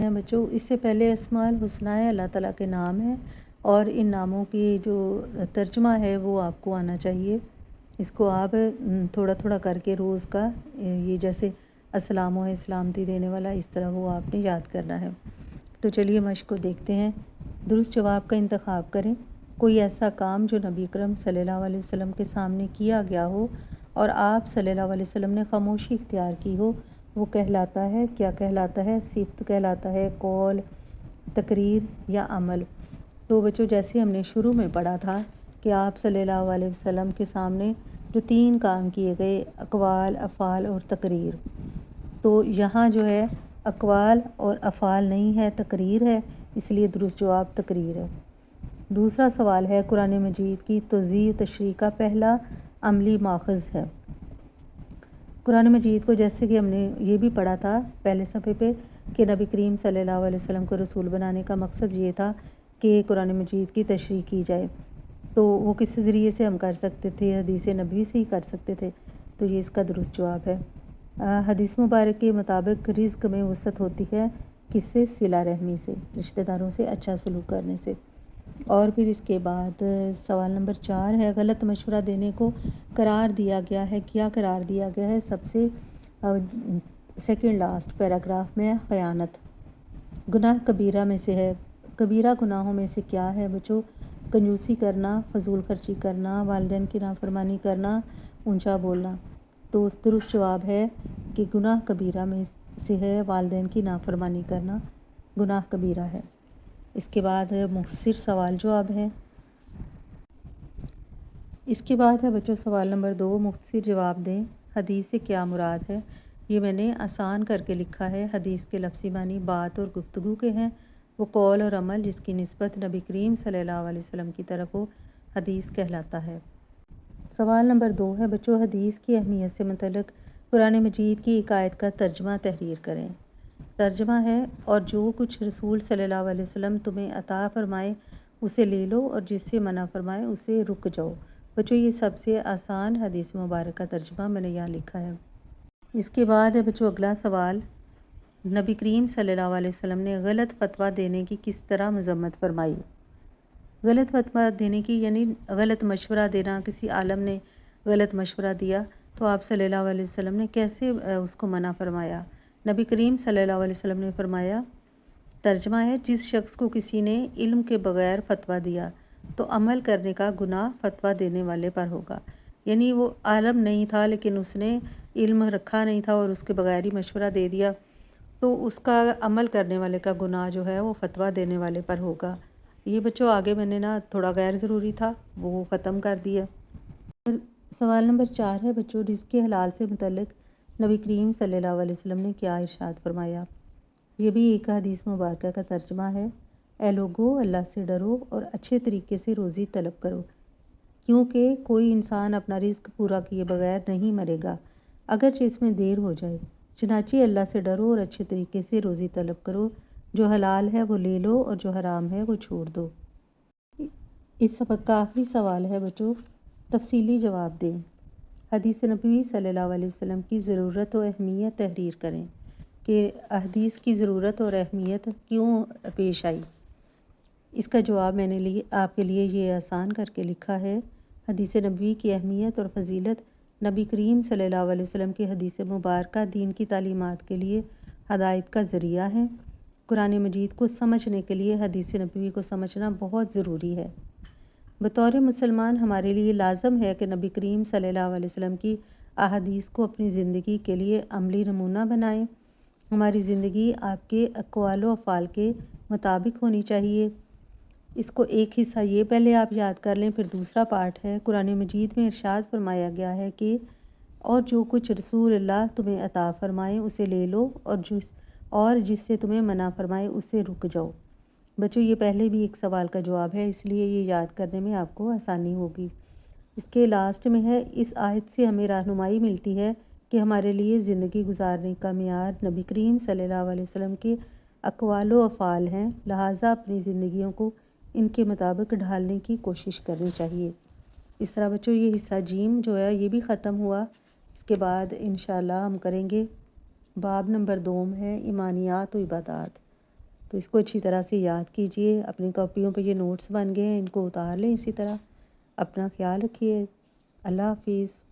ہیں بچوں، اس سے پہلے اسماء الحسنی اللہ تعالیٰ کے نام ہیں، اور ان ناموں کی جو ترجمہ ہے وہ آپ کو آنا چاہیے۔ اس کو آپ تھوڑا تھوڑا کر کے روز کا، یہ جیسے السلام ہے سلامتی دینے والا، اس طرح وہ آپ نے یاد کرنا ہے۔ تو چلیے مشق کو دیکھتے ہیں۔ درست جواب کا انتخاب کریں۔ کوئی ایسا کام جو نبی اکرم صلی اللہ علیہ وسلم کے سامنے کیا گیا ہو اور آپ صلی اللہ علیہ وسلم نے خاموشی اختیار کی ہو، وہ کہلاتا ہے، کیا کہلاتا ہے؟ صفت کہلاتا ہے، قول، تقریر یا عمل۔ تو بچوں جیسے ہم نے شروع میں پڑھا تھا کہ آپ صلی اللہ علیہ وسلم کے سامنے جو 3 کام کیے گئے، اقوال، افعال اور تقریر، تو یہاں جو ہے اقوال اور افعال نہیں ہے، تقریر ہے، اس لیے درست جواب تقریر ہے۔ دوسرا سوال ہے، قرآن مجید کی توضیح و تشریح کا پہلا عملی ماخذ ہے۔ قرآن مجید کو جیسے کہ ہم نے یہ بھی پڑھا تھا پہلے صفحے پہ کہ نبی کریم صلی اللہ علیہ وسلم کو رسول بنانے کا مقصد یہ تھا کہ قرآن مجید کی تشریح کی جائے، تو وہ کس ذریعے سے ہم کر سکتے تھے؟ حدیث نبوی سے ہی کر سکتے تھے، تو یہ اس کا درست جواب ہے۔ حدیث مبارک کے مطابق رزق میں وسعت ہوتی ہے کس سے؟ صلہ رحمی سے، رشتہ داروں سے اچھا سلوک کرنے سے۔ اور پھر اس کے بعد سوال نمبر 4 ہے، غلط مشورہ دینے کو قرار دیا گیا ہے، کیا قرار دیا گیا ہے؟ سب سے سیکنڈ لاسٹ پیراگراف میں خیانت گناہ کبیرہ میں سے ہے۔ کبیرہ گناہوں میں سے کیا ہے بچوں؟ کنجوسی کرنا، فضول خرچی کرنا، والدین کی نافرمانی کرنا، اونچا بولنا۔ تو درست جواب ہے کہ گناہ کبیرہ میں سے ہے والدین کی نافرمانی کرنا، گناہ کبیرہ ہے۔ اس کے بعد مختصر سوال جواب ہے۔ اس کے بعد ہے بچوں سوال نمبر 2، مختصر جواب دیں، حدیث سے کیا مراد ہے؟ یہ میں نے آسان کر کے لکھا ہے۔ حدیث کے لفظی معنی بات اور گفتگو کے ہیں، وہ قول اور عمل جس کی نسبت نبی کریم صلی اللہ علیہ وسلم کی طرف ہو، حدیث کہلاتا ہے۔ سوال نمبر 2 ہے بچوں، حدیث کی اہمیت سے متعلق قرآن مجید کی ایک آیت کا ترجمہ تحریر کریں۔ ترجمہ ہے، اور جو کچھ رسول صلی اللہ علیہ وسلم تمہیں عطا فرمائے اسے لے لو، اور جس سے منع فرمائے اسے رک جاؤ۔ بچوں یہ سب سے آسان حدیث مبارک کا ترجمہ میں نے یہاں لکھا ہے۔ اس کے بعد ہے بچوں اگلا سوال، نبی کریم صلی اللہ علیہ وسلم نے غلط فتویٰ دینے کی کس طرح مذمت فرمائی؟ غلط فتویٰ دینے کی یعنی غلط مشورہ دینا، کسی عالم نے غلط مشورہ دیا تو آپ صلی اللہ علیہ وسلم نے کیسے اس کو منع فرمایا؟ نبی کریم صلی اللہ علیہ وسلم نے فرمایا، ترجمہ ہے، جس شخص کو کسی نے علم کے بغیر فتویٰ دیا تو عمل کرنے کا گناہ فتویٰ دینے والے پر ہوگا۔ یعنی وہ عالم نہیں تھا لیکن اس نے علم رکھا نہیں تھا اور اس کے بغیر ہی مشورہ دے دیا، تو اس کا عمل کرنے والے کا گناہ جو ہے وہ فتویٰ دینے والے پر ہوگا۔ یہ بچوں آگے میں نے تھوڑا غیر ضروری تھا وہ ختم کر دیا۔ سوال نمبر 4 ہے بچوں، رزق حلال سے متعلق نبی کریم صلی اللہ علیہ وسلم نے کیا ارشاد فرمایا؟ یہ بھی ایک حدیث مبارکہ کا ترجمہ ہے، اے لوگو اللہ سے ڈرو اور اچھے طریقے سے روزی طلب کرو، کیونکہ کوئی انسان اپنا رزق پورا کیے بغیر نہیں مرے گا، اگرچہ اس میں دیر ہو جائے۔ چنانچہ اللہ سے ڈرو اور اچھے طریقے سے روزی طلب کرو، جو حلال ہے وہ لے لو اور جو حرام ہے وہ چھوڑ دو۔ اس سبق کا آخری سوال ہے بچوں، تفصیلی جواب دیں۔ حدیث نبوی صلی اللہ علیہ وسلم کی ضرورت و اہمیت تحریر کریں کہ حدیث کی ضرورت اور اہمیت کیوں پیش آئی۔ اس کا جواب میں نے آپ کے لیے یہ آسان کر کے لکھا ہے۔ حدیث نبوی کی اہمیت اور فضیلت نبی کریم صلی اللہ علیہ وسلم کی حدیث مبارکہ دین کی تعلیمات کے لیے ہدایت کا ذریعہ ہیں۔ قرآن مجید کو سمجھنے کے لیے حدیث نبوی کو سمجھنا بہت ضروری ہے۔ بطور مسلمان ہمارے لیے لازم ہے کہ نبی کریم صلی اللہ علیہ وسلم کی احادیث کو اپنی زندگی کے لیے عملی نمونہ بنائیں۔ ہماری زندگی آپ کے اقوال و افعال کے مطابق ہونی چاہیے۔ اس کو ایک حصہ یہ پہلے آپ یاد کر لیں، پھر دوسرا پارٹ ہے، قرآن مجید میں ارشاد فرمایا گیا ہے کہ اور جو کچھ رسول اللہ تمہیں عطا فرمائیں اسے لے لو، اور جس سے تمہیں منع فرمائے اسے رک جاؤ۔ بچوں یہ پہلے بھی ایک سوال کا جواب ہے، اس لیے یہ یاد کرنے میں آپ کو آسانی ہوگی۔ اس کے لاسٹ میں ہے، اس آیت سے ہمیں رہنمائی ملتی ہے کہ ہمارے لیے زندگی گزارنے کا معیار نبی کریم صلی اللہ علیہ وسلم کے اقوال و افعال ہیں، لہٰذا اپنی زندگیوں کو ان کے مطابق ڈھالنے کی کوشش کرنی چاہیے۔ اس طرح بچوں یہ حصہ جیم جو ہے یہ بھی ختم ہوا۔ اس کے بعد انشاءاللہ ہم کریں گے باب نمبر 2 ہے ایمانیات و عبادات۔ تو اس کو اچھی طرح سے یاد کیجئے. اپنی کاپیوں پہ یہ نوٹس بن گئے ہیں، ان کو اتار لیں اسی طرح. اپنا خیال رکھیے. اللہ حافظ.